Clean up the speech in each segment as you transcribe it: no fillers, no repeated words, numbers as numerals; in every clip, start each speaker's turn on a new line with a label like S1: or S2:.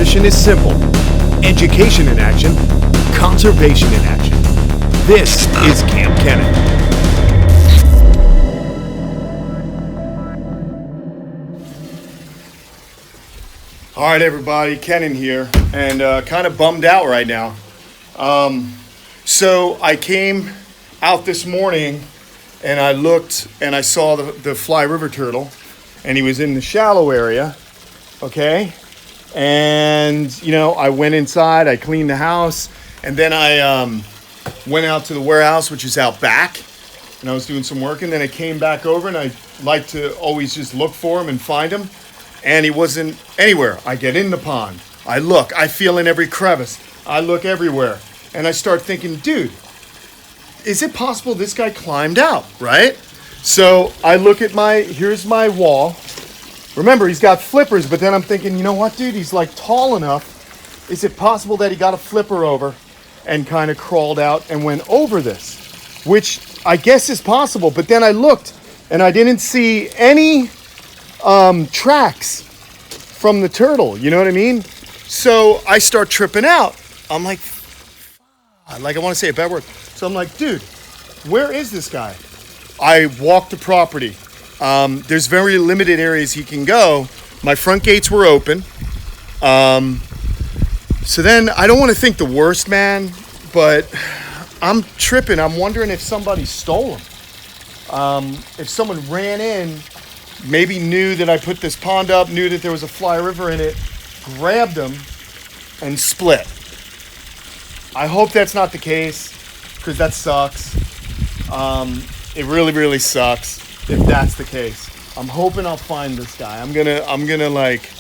S1: mission is simple. Education in action, conservation in action. This is Kamp Kenan. All right, everybody, Kenan here, and kind of bummed out right now. So I came out this morning, and I looked, and I saw the fly river turtle, and he was in the shallow area, okay? And, you know, I went inside, I cleaned the house, and then I went out to the warehouse, which is out back, and I was doing some work, and then I came back over, and I like to always just look for him and find him, and he wasn't anywhere. I get in the pond, I look, I feel in every crevice, I look everywhere, and I start thinking, dude, is it possible this guy climbed out, right? So I look at here's my wall. Remember, he's got flippers, but then I'm thinking, you know what, dude? He's like tall enough. Is it possible that he got a flipper over and kind of crawled out and went over this? Which I guess is possible, but then I looked and I didn't see any tracks from the turtle, you know what I mean? So I start tripping out. I'm like I want to say a bad word. So I'm like, dude, where is this guy? I walk the property. There's very limited areas he can go. My front gates were open. So then I don't want to think the worst, man, but I'm tripping. I'm wondering if somebody stole him. If someone ran in, maybe knew that I put this pond up, knew that there was a fly river in it, grabbed him, and split. I hope that's not the case, because that sucks. It really, really sucks if that's the case. I'm hoping I'll find this guy. I'm gonna like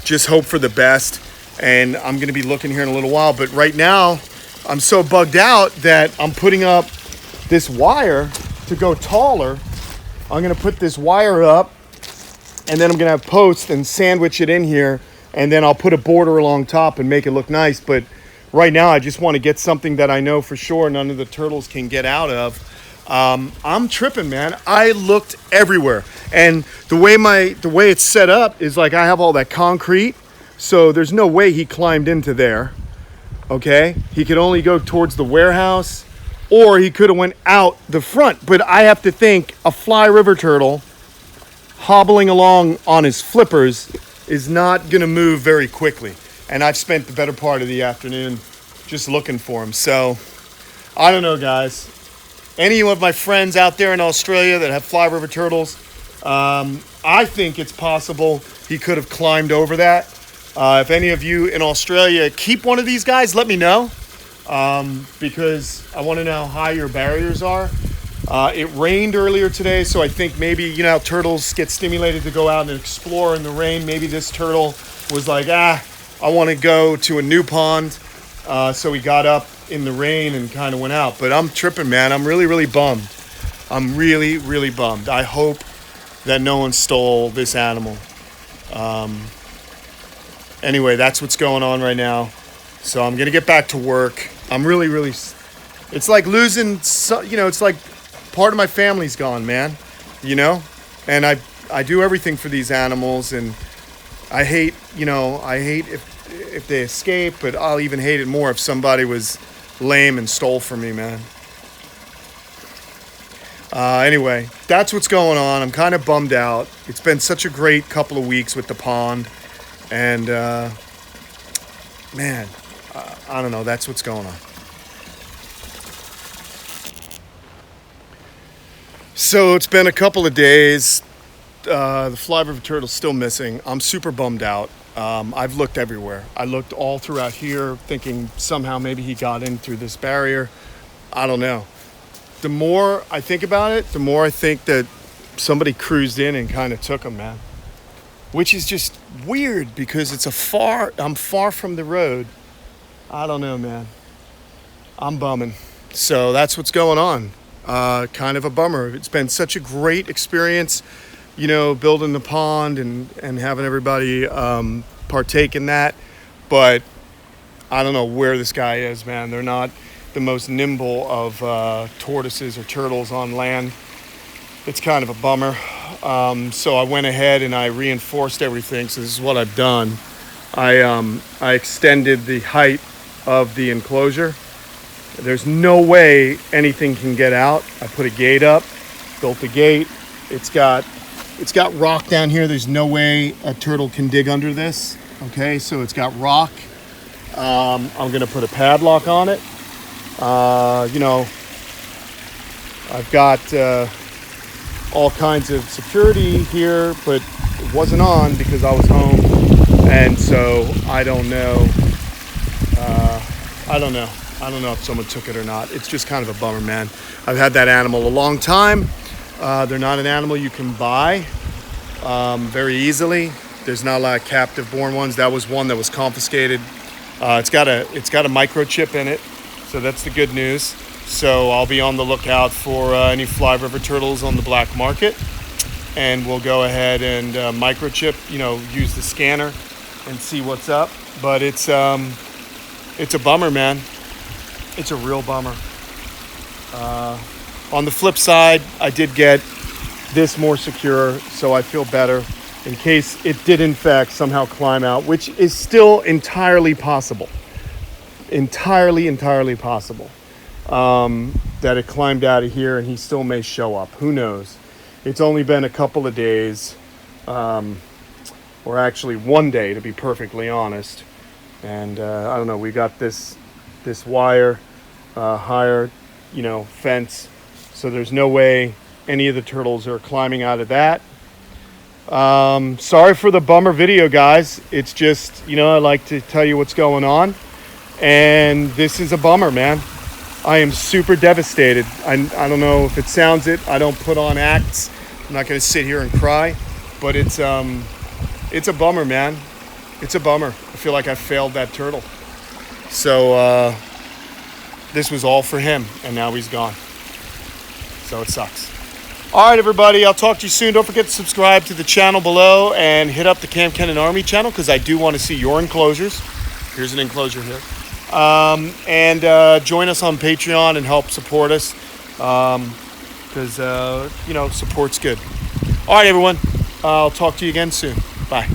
S1: just hope for the best, and I'm gonna be looking here in a little while. But right now, I'm so bugged out that I'm putting up this wire to go taller. I'm gonna put this wire up, and then I'm gonna have posts and sandwich it in here, and then I'll put a border along top and make it look nice. But right now, I just want to get something that I know for sure none of the turtles can get out of. I'm tripping, man. I looked everywhere, and the way it's set up is like I have all that concrete, so there's no way he climbed into there. Okay, he could only go towards the warehouse, or he could have went out the front. But I have to think a fly river turtle hobbling along on his flippers is not gonna move very quickly. And I've spent the better part of the afternoon just looking for him. So I don't know, guys. Any of my friends out there in Australia that have fly river turtles, I think it's possible he could have climbed over that. If any of you in Australia keep one of these guys, let me know, because I want to know how high your barriers are. It rained earlier today, so I think maybe, you know how turtles get stimulated to go out and explore in the rain. Maybe this turtle was like, I want to go to a new pond. So he got up in the rain and kind of went out. But I'm tripping, man. I'm really, really bummed. I'm really, really bummed. I hope that no one stole this animal. Anyway, that's what's going on right now. So I'm going to get back to work. I'm really, really... It's like losing... it's like part of my family's gone, man. You know? And I do everything for these animals, and I hate if they escape, but I'll even hate it more if somebody was lame and stole from me, man. Anyway, that's what's going on. I'm kind of bummed out. It's been such a great couple of weeks with the pond, and man, I don't know. That's what's going on. So it's been a couple of days. The fly river turtle's still missing. I'm super bummed out. I've looked everywhere. I looked all throughout here thinking somehow maybe he got in through this barrier. I don't know. The more I think about it, the more I think that somebody cruised in and kind of took him, man. Which is just weird because I'm far from the road. I don't know, man. I'm bumming. So that's what's going on. Kind of a bummer. It's been such a great experience, you know, building the pond and having everybody partake in that. But I don't know where this guy is, man. They're not the most nimble of tortoises or turtles on land. It's kind of a bummer. So I went ahead and I reinforced everything. So this is what I've done. I extended the height of the enclosure. There's no way anything can get out. I put a gate up, built the gate. It's got rock down here. There's no way a turtle can dig under this. Okay, so it's got rock. I'm gonna put a padlock on it. You know, I've got all kinds of security here, but it wasn't on because I was home, and so I don't know. I don't know if someone took it or not. It's just kind of a bummer, man. I've had that animal a long time. They're not an animal you can buy very easily. There's not a lot of captive born ones. That was one that was confiscated. It's got a microchip in it, so that's the good news. So I'll be on the lookout for any fly river turtles on the black market, and we'll go ahead and microchip. You know, use the scanner and see what's up. But it's a bummer, man. It's a real bummer. On the flip side, I did get this more secure, so I feel better in case it did in fact somehow climb out, which is still entirely possible. Entirely possible. That it climbed out of here and he still may show up. Who knows? It's only been a couple of days, or actually one day to be perfectly honest. And I don't know, we got this wire, higher, fence. So there's no way any of the turtles are climbing out of that. Sorry for the bummer video, guys. It's just, I like to tell you what's going on. And this is a bummer, man. I am super devastated. I don't know if it sounds it. I don't put on acts. I'm not going to sit here and cry. But it's a bummer, man. It's a bummer. I feel like I failed that turtle. So this was all for him, and now he's gone. So it sucks. All right, everybody. I'll talk to you soon. Don't forget to subscribe to the channel below and hit up the Kamp Kenan Army channel because I do want to see your enclosures. Here's an enclosure here. And join us on Patreon and help support us because, support's good. All right, everyone. I'll talk to you again soon. Bye.